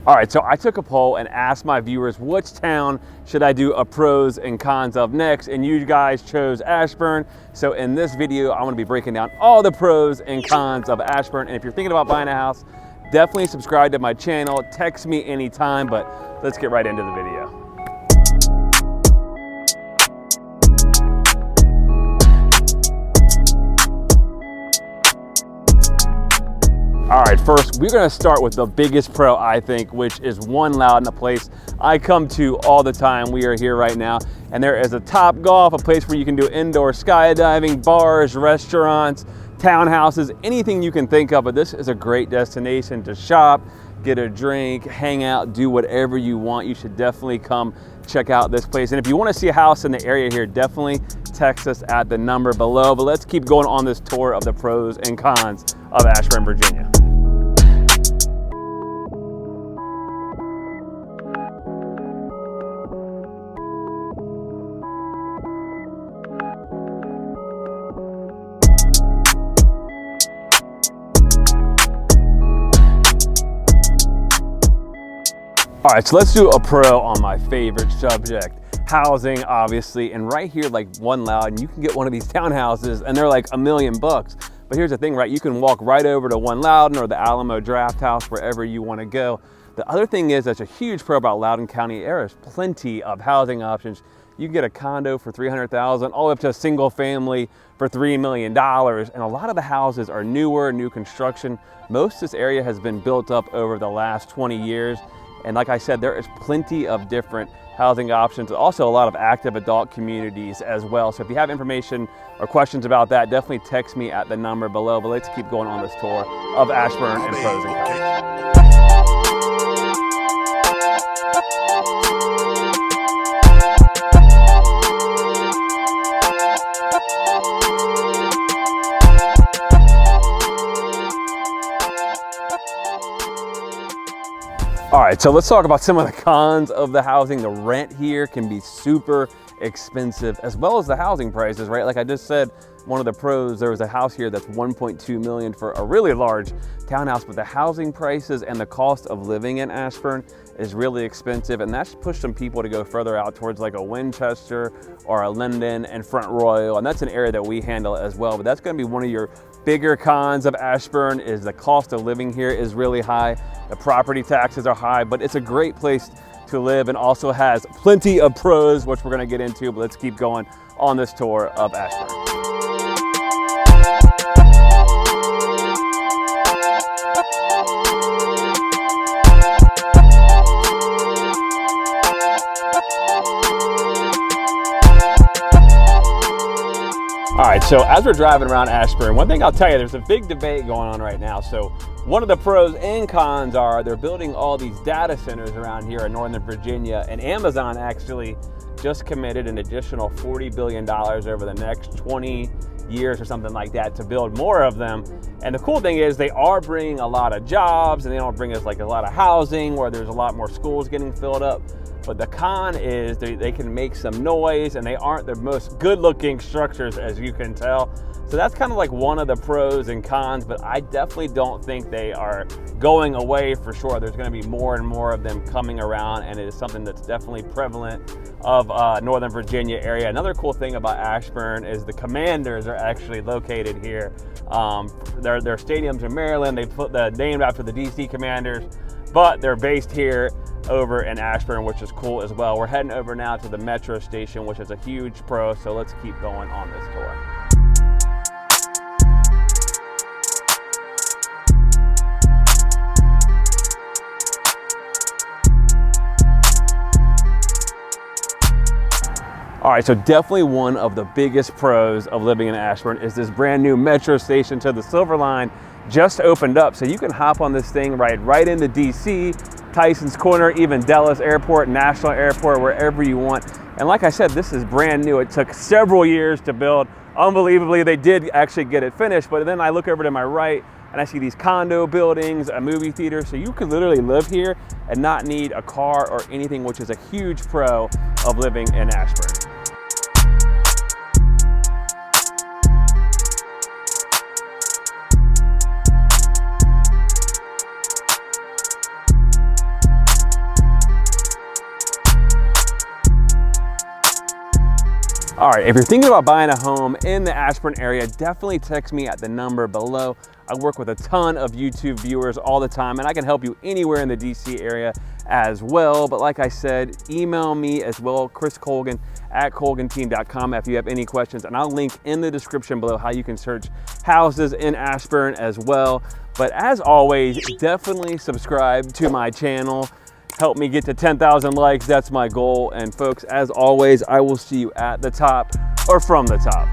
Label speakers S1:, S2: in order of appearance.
S1: All right, so I took a poll and asked my viewers which town should I do a pros and cons of next, and you guys chose Ashburn. So in this video, I'm gonna be breaking down all the pros and cons of Ashburn. And if you're thinking about buying a house, definitely subscribe to my channel, text me anytime, but let's get right into the video. All right, first, we're gonna start with the biggest pro, I think, which is One Loudoun, a place I come to all the time. We are here right now, and there is a Top Golf, a place where you can do indoor skydiving, bars, restaurants, townhouses, anything you can think of. But this is a great destination to shop, get a drink, hang out, do whatever you want. You should definitely come check out this place. And if you wanna see a house in the area here, definitely text us at the number below. But let's keep going on this tour of the pros and cons of Ashburn, Virginia. All right, so let's do a pro on my favorite subject, housing, obviously. And right here, like One Loudoun, you can get one of these townhouses and they're like $1 million bucks. But here's the thing, right? You can walk right over to One Loudoun or the Alamo Draft House, wherever you want to go. The other thing is, that's a huge pro about Loudoun County. There is plenty of housing options. You can get a condo for $300,000, all the way up to a single family for $3 million. And a lot of the houses are newer, new construction. Most of this area has been built up over the last 20 years. And like I said, there is plenty of different housing options, also a lot of active adult communities as well. So if you have information or questions about that, definitely text me at the number below. But let's keep going on this tour of Ashburn and pros and cons. All right, so let's talk about some of the cons of the housing. The rent here can be super expensive, as well as the housing prices, right? Like I just said, one of the pros, there was a house here that's $1.2 million for a really large townhouse, but the housing prices and the cost of living in Ashburn is really expensive, and that's pushed some people to go further out towards like a Winchester or a Linden and Front Royal, and that's an area that we handle as well. But that's gonna be one of your bigger cons of Ashburn, is the cost of living here is really high. The property taxes are high, but it's a great place to live and also has plenty of pros, which we're gonna get into, but let's keep going on this tour of Ashburn. All right, so as we're driving around Ashburn, one thing I'll tell you, there's a big debate going on right now. So one of the pros and cons are they're building all these data centers around here in Northern Virginia, and Amazon actually just committed an additional $40 billion over the next 20 years or something like that to build more of them. And the cool thing is they are bringing a lot of jobs, and they don't bring us like a lot of housing where there's a lot more schools getting filled up. But the con is they can make some noise, and they aren't the most good looking structures, as you can tell. So that's kind of like one of the pros and cons, but I definitely don't think they are going away for sure. There's gonna be more and more of them coming around, and it is something that's definitely prevalent of Northern Virginia area. Another cool thing about Ashburn is the Commanders are actually located here. Their stadiums in Maryland, they put the name after the DC Commanders, but they're based here over in Ashburn, which is cool as well. We're heading over now to the metro station, which is a huge pro, so let's keep going on this tour. All right, so definitely one of the biggest pros of living in Ashburn is this brand new metro station to the Silver Line just opened up. So you can hop on this thing right into DC, Tyson's Corner, even Dallas Airport, National Airport, wherever you want. And like I said, this is brand new. It took several years to build. Unbelievably, they did actually get it finished, but then I look over to my right and I see these condo buildings, a movie theater. So you could literally live here and not need a car or anything, which is a huge pro of living in Ashburn. All right, if you're thinking about buying a home in the Ashburn area, definitely text me at the number below. I work with a ton of YouTube viewers all the time, and I can help you anywhere in the DC area as well. But like I said, email me as well, Chris Colgan at colganteam.com if you have any questions, and I'll link in the description below how you can search houses in Ashburn as well. But as always, definitely subscribe to my channel. Help me get to 10,000 likes. That's my goal. And folks, as always, I will see you at the top or from the top.